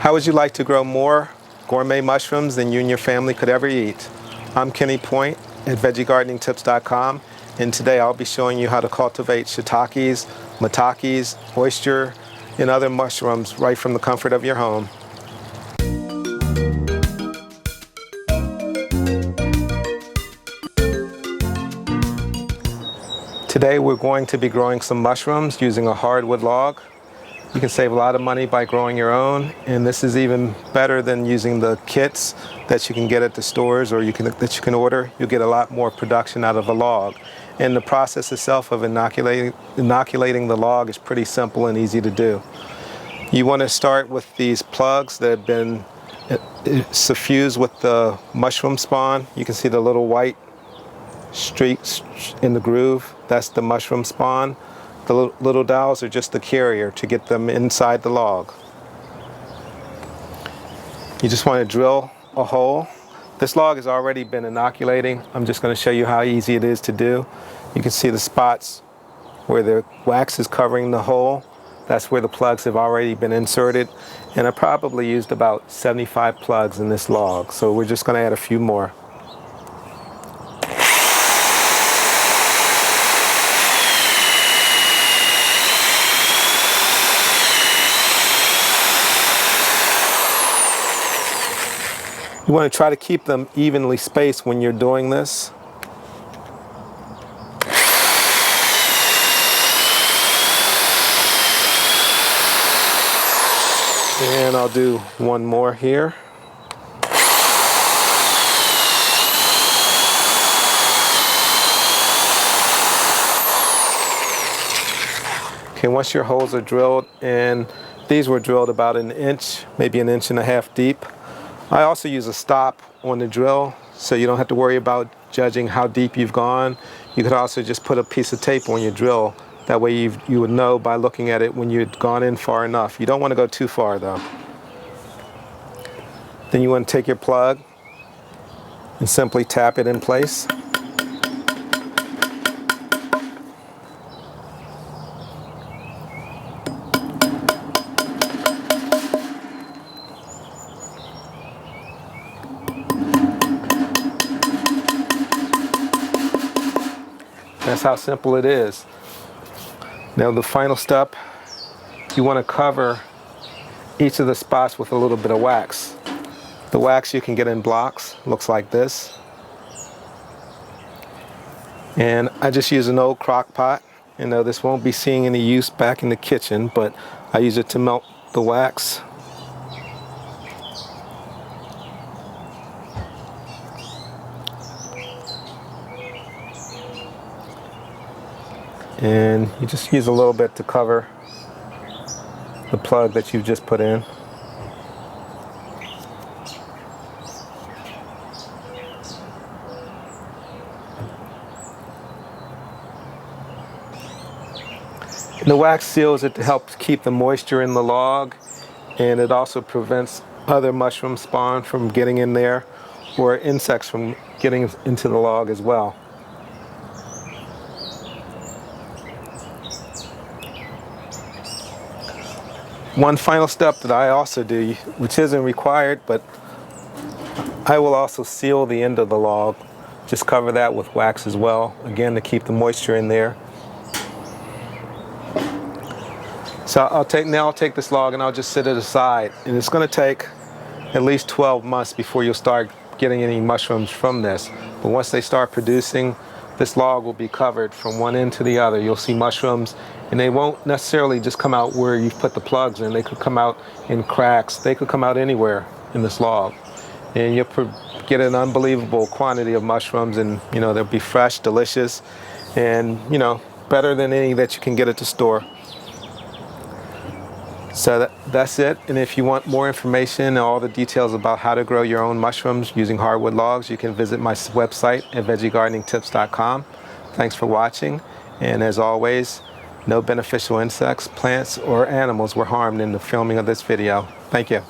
How would you like to grow more gourmet mushrooms than you and your family could ever eat? I'm Kenny Point at VeggieGardeningTips.com, and today I'll be showing you how to cultivate shiitakes, maitakes, oyster, and other mushrooms right from the comfort of your home. Today we're going to be growing some mushrooms using a hardwood log. You can save a lot of money by growing your own, and this is even better than using the kits that you can get at the stores or that you can order. You'll get a lot more production out of a log. And the process itself of inoculating the log is pretty simple and easy to do. You want to start with these plugs that have been suffused with the mushroom spawn. You can see the little white streaks in the groove. That's the mushroom spawn. The little dowels are just the carrier to get them inside the log. You just want to drill a hole. This log has already been inoculating. I'm just going to show you how easy it is to do. You can see the spots where the wax is covering the hole. That's where the plugs have already been inserted. And I probably used about 75 plugs in this log. So we're just going to add a few more. You want to try to keep them evenly spaced when you're doing this. And I'll do one more here. Okay, once your holes are drilled, and these were drilled about an inch, maybe an inch and a half deep. I also use a stop on the drill, so you don't have to worry about judging how deep you've gone. You could also just put a piece of tape on your drill. That way you would know by looking at it when you'd gone in far enough. You don't want to go too far though. Then you want to take your plug and simply tap it in place. That's how simple it is. Now the final step, you want to cover each of the spots with a little bit of wax. The wax you can get in blocks, looks like this. And I just use an old crock pot. You know, this won't be seeing any use back in the kitchen, but I use it to melt the wax. And you just use a little bit to cover the plug that you've just put in. And the wax seals it to help keep the moisture in the log, and it also prevents other mushroom spawn from getting in there or insects from getting into the log as well. One final step that I also do, which isn't required, but I will also seal the end of the log. Just cover that with wax as well, again to keep the moisture in there. So I'll take this log and I'll just set it aside, and it's going to take at least 12 months before you'll start getting any mushrooms from this. But once they start producing, this log will be covered from one end to the other. You'll see mushrooms, and they won't necessarily just come out where you've put the plugs in. They could come out in cracks. They could come out anywhere in this log. And you'll get an unbelievable quantity of mushrooms, and they'll be fresh, delicious, and better than any that you can get at the store. So that's it. And if you want more information and all the details about how to grow your own mushrooms using hardwood logs, you can visit my website at VeggieGardeningTips.com. Thanks for watching, and as always, no beneficial insects, plants, or animals were harmed in the filming of this video. Thank you.